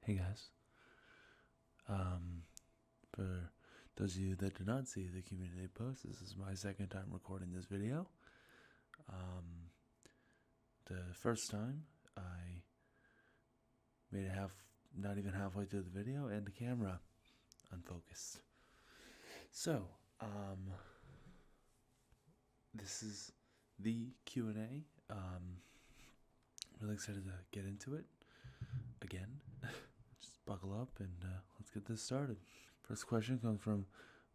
Hey guys. For those of you that did not see the QnA post, this is my second time recording this video. The first time I made it not even halfway through the video, and the camera unfocused. So, this is the Q&A. Really excited to get into it again. Just buckle up and let's get this started. First question comes from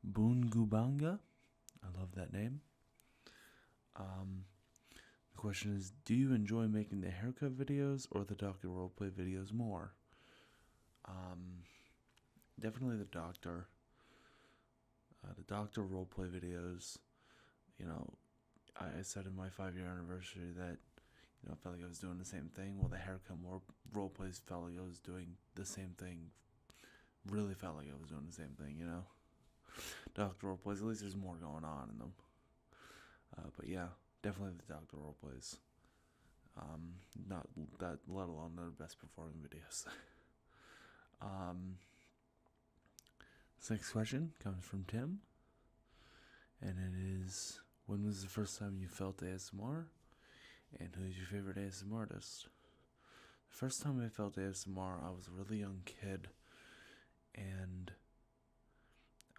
Bungubanga. I love that name. The question is, do you enjoy making the haircut videos or the doctor roleplay videos more? Definitely the doctor. The doctor roleplay videos, I said in my 5-year anniversary that, I felt like I was doing the same thing. Well, the haircut more roleplays felt like I was doing the same thing. Really felt like I was doing the same thing, Doctor roleplays, at least there's more going on in them. But yeah, definitely the doctor roleplays. Not that, let alone the best performing videos. This next question comes from Tim, and it is, when was the first time you felt ASMR, and who's your favorite ASMR artist? The first time I felt ASMR, I was a really young kid, and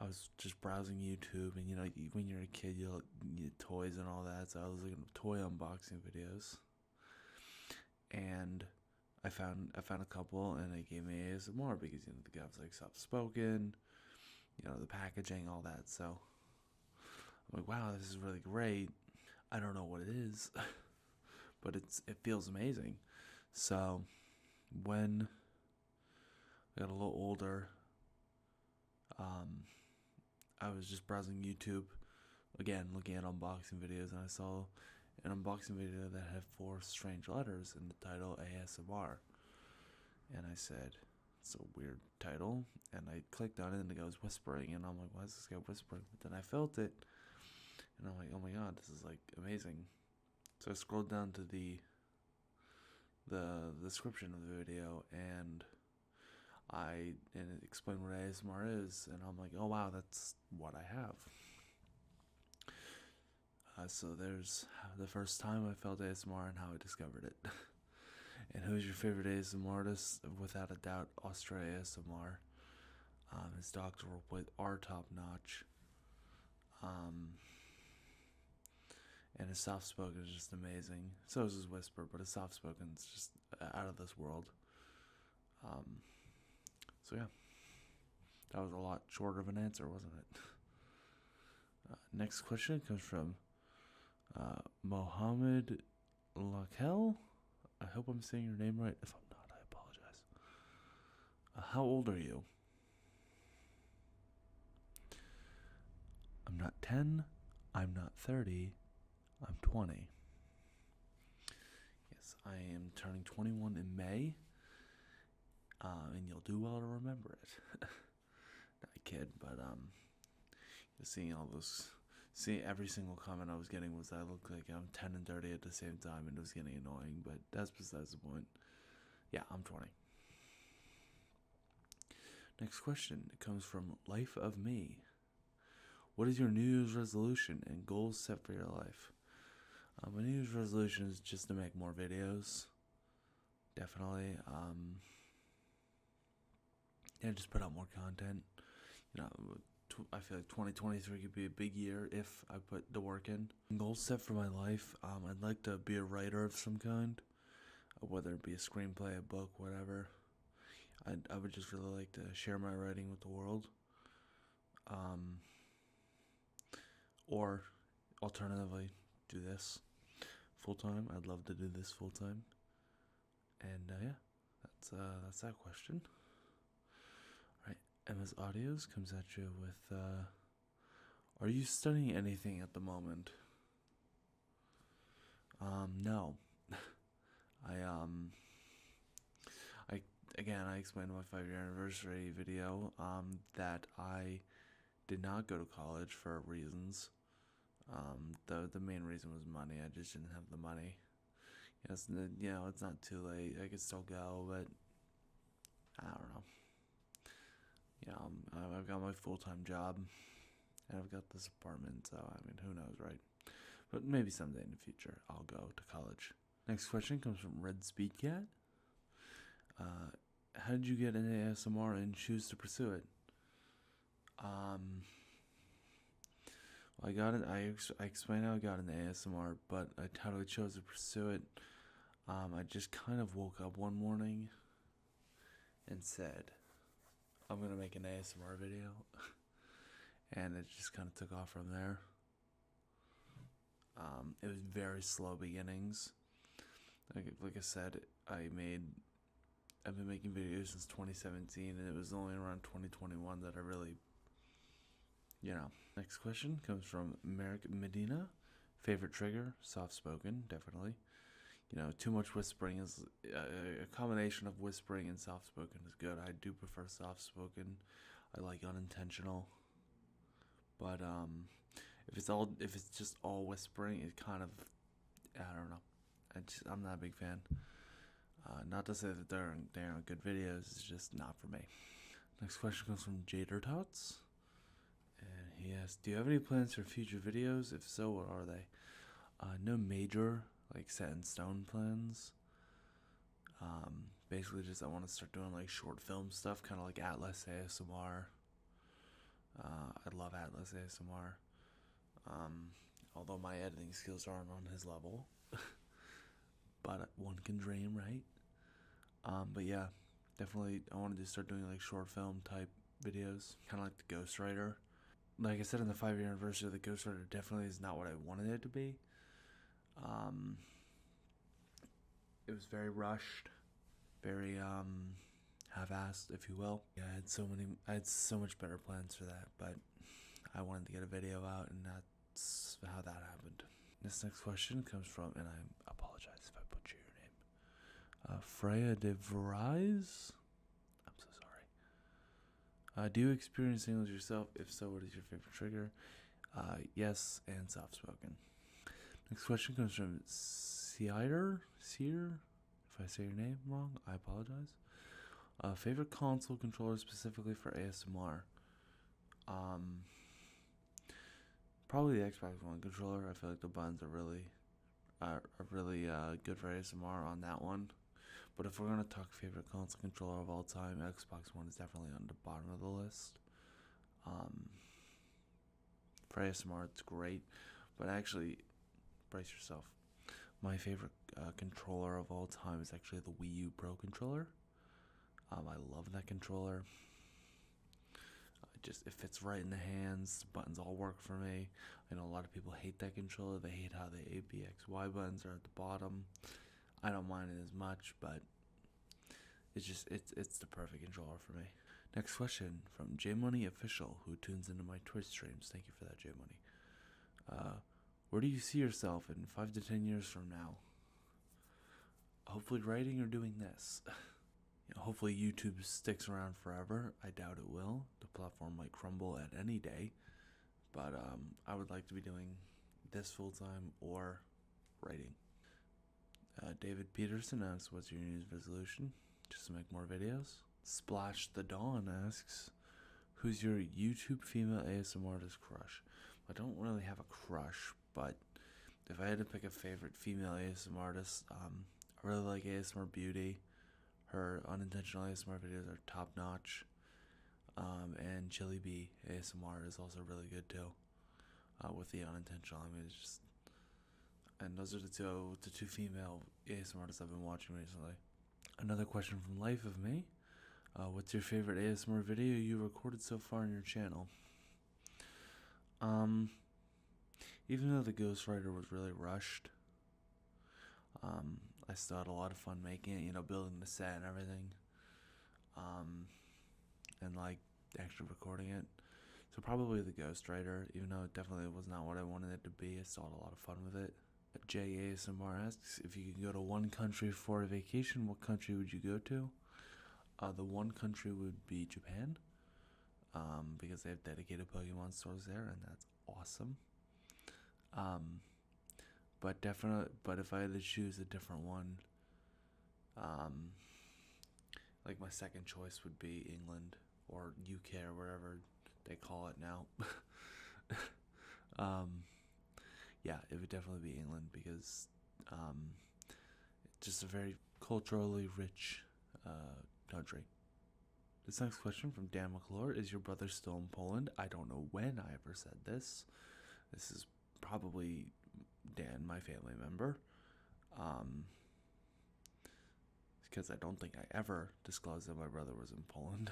I was just browsing YouTube, and when you're a kid, you get toys and all that, so I was looking at toy unboxing videos, and I found a couple, and they gave me ASMR because the guy was like soft spoken, the packaging, all that. So I'm like, wow, this is really great. I don't know what it is, but it feels amazing. So when I got a little older, I was just browsing YouTube again, looking at unboxing videos, and I saw an unboxing video that had 4 strange letters in the title ASMR. And I said, it's a weird title. And I clicked on it, and the guy was whispering, and I'm like, why is this guy whispering? But then I felt it, and I'm like, oh my god, this is like amazing. So I scrolled down to the description of the video, and it explained what ASMR is, and I'm like, oh wow, that's what I have. So there's the first time I felt ASMR and how I discovered it. And who's your favorite ASMR artist? Without a doubt, Australia ASMR. His Dr. Roleplay are top notch. And his soft spoken is just amazing. So is his whisper, but his soft spoken is just out of this world. So yeah, that was a lot shorter of an answer, wasn't it? Next question comes from Mohammed Lakel. I hope I'm saying your name right. If I'm not, I apologize. How old are you? I'm not 10. I'm not 30. I'm 20. Yes, I am turning 21 in May. And you'll do well to remember it. Not a kid, but seeing every single comment I was getting was that I look like I'm 10 and 30 at the same time, and it was getting annoying, but that's besides the point. Yeah, I'm 20. Next question, it comes from Life of Me. What is your New Year's resolution and goals set for your life? My New Year's resolution is just to make more videos. Definitely. Just put out more content. I feel like 2023 could be a big year if I put the work in. Goals set for my life, I'd like to be a writer of some kind, whether it be a screenplay, a book, whatever. I would just really like to share my writing with the world. Or alternatively, do this full-time. I'd love to do this full-time. And yeah, that's that question. Alright, Emma's Audios comes at you with, are you studying anything at the moment? No. I explained in my 5-year anniversary video, that I did not go to college for reasons. The main reason was money. I just didn't have the money. Yes, it's not too late. I could still go, but I don't I've got my full-time job, and I've got this apartment, so I mean, who knows, right? But maybe someday in the future, I'll go to college. Next question comes from Red Speed Cat. How did you get into ASMR and choose to pursue it? I got it. I explained how I got into ASMR, but how I chose to pursue it. I just kind of woke up one morning and said, I'm gonna make an ASMR video, and it just kind of took off from there. It was very slow beginnings. Like I said, I've been making videos since 2017, and it was only around 2021 that I really, Next question comes from Merrick Medina. Favorite trigger? Soft spoken, definitely. Too much whispering is a combination of whispering and soft spoken is good. I do prefer soft spoken. I like unintentional, but if it's just all whispering, it kind of, I don't know. I'm not a big fan. Not to say that they aren't good videos. It's just not for me. Next question comes from Jader Tots. And he asks, do you have any plans for future videos? If so, what are they? No major, set in stone plans. Basically just I want to start doing short film stuff, kind of like Atlas ASMR. I love Atlas ASMR. Although my editing skills aren't on his level. But one can dream, right? But yeah, definitely I wanted to start doing short film type videos, kind of like the Ghostwriter. Like I said, in the 5-year anniversary of the Ghostwriter, definitely is not what I wanted it to be. It was very rushed, very half-assed, if you will. Yeah, I had so much better plans for that, but I wanted to get a video out, and that's how that happened. This next question comes from, and I apologize if I butcher your name, Freya de Vries. I'm so sorry. Do you experience singles yourself? If so, what is your favorite trigger? Yes, and soft-spoken. Next question comes from Seer. If I say your name wrong, I apologize. Favorite console controller specifically for ASMR? Probably the Xbox One controller. I feel like the buttons are really good for ASMR on that one. But if we're gonna talk favorite console controller of all time, Xbox One is definitely on the bottom of the list. For ASMR, it's great, but actually, brace yourself. My favorite controller of all time is actually the Wii U Pro controller. I love that controller. It fits right in the hands. The buttons all work for me. I know a lot of people hate that controller. They hate how the A, B, X, Y buttons are at the bottom. I don't mind it as much, but it's the perfect controller for me. Next question from J Money Official, who tunes into my Twitch streams. Thank you for that, J Money. Where do you see yourself in 5 to 10 years from now? Hopefully writing or doing this. Hopefully YouTube sticks around forever. I doubt it will. The platform might crumble at any day. But I would like to be doing this full time or writing. David Peterson asks, what's your New Year's resolution? Just to make more videos. Splash the Dawn asks, who's your YouTube female ASMR artist crush? I don't really have a crush, but if I had to pick a favorite female ASMR artist, I really like ASMR Beauty. Her unintentional ASMR videos are top notch. And Chili Bee ASMR is also really good too. With the unintentional, and those are the two female ASMR artists I've been watching recently. Another question from Life of Me. What's your favorite ASMR video you recorded so far on your channel? Even though the Ghostwriter was really rushed, I still had a lot of fun making it, building the set and everything. And actually recording it. So probably the Ghostwriter, even though it definitely was not what I wanted it to be, I still had a lot of fun with it. JASMR asks, if you could go to one country for a vacation, what country would you go to? The one country would be Japan, because they have dedicated Pokemon stores there, and that's awesome. But if I had to choose a different one, my second choice would be England, or UK or wherever they call it now. Yeah, it would definitely be England because it's just a very culturally rich country. This next question from Dan McClure: is your brother still in Poland? I don't know when I ever said this. This is probably Dan, my family member. Because I don't think I ever disclosed that my brother was in Poland.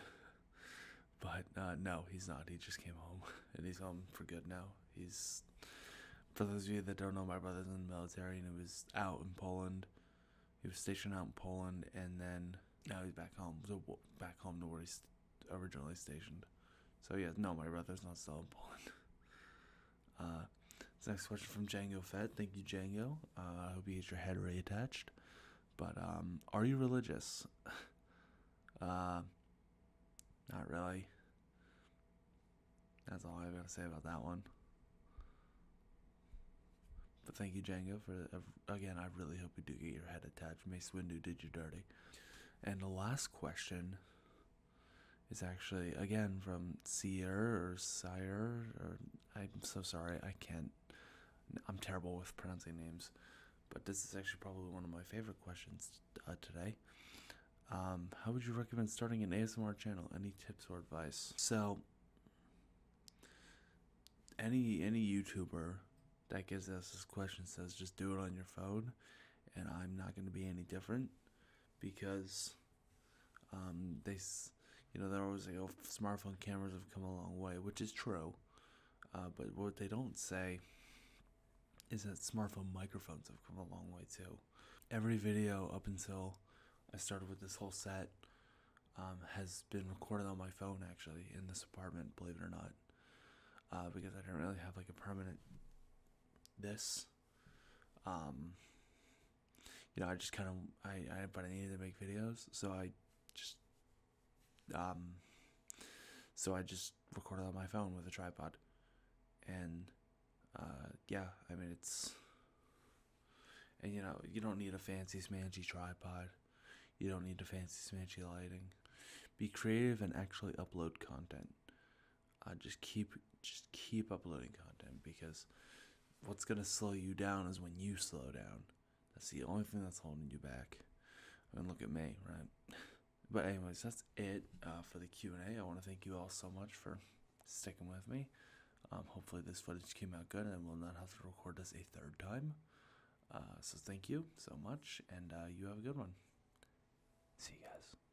But no, he's not. He just came home, and he's home for good now. For those of you that don't know, my brother's in the military, and he was out in Poland. He was stationed out in Poland, and then now he's back home. So back home to where he's originally stationed. So yeah, no, my brother's not still in Poland. This next question from Django Fett. Thank you, Django. I hope you get your head reattached. But are you religious? Not really. That's all I've got to say about that one. But thank you, Django, for again. I really hope you do get your head attached. Mace Windu did you dirty. And the last question is actually again from Sire. I'm so sorry, I can't. I'm terrible with pronouncing names, but this is actually probably one of my favorite questions today. How would you recommend starting an ASMR channel? Any tips or advice? So, any YouTuber that gives us this question says just do it on your phone, and I'm not going to be any different because they're always like, oh, smartphone cameras have come a long way, which is true. But what they don't say is that smartphone microphones have come a long way too. Every video up until I started with this whole set has been recorded on my phone, actually, in this apartment, believe it or not, because I didn't really have like a permanent this. I just kind of but I needed to make videos, so I just recorded on my phone with a tripod, and you don't need a fancy smancy tripod. You don't need a fancy smancy lighting. Be creative and actually upload content. Just keep uploading content, because what's gonna slow you down is when you slow down. That's the only thing that's holding you back. I mean, look at me, right? But anyways, that's it for the Q&A. I want to thank you all so much for sticking with me. Hopefully this footage came out good and we'll not have to record this a third time. So thank you so much, and you have a good one. See you guys.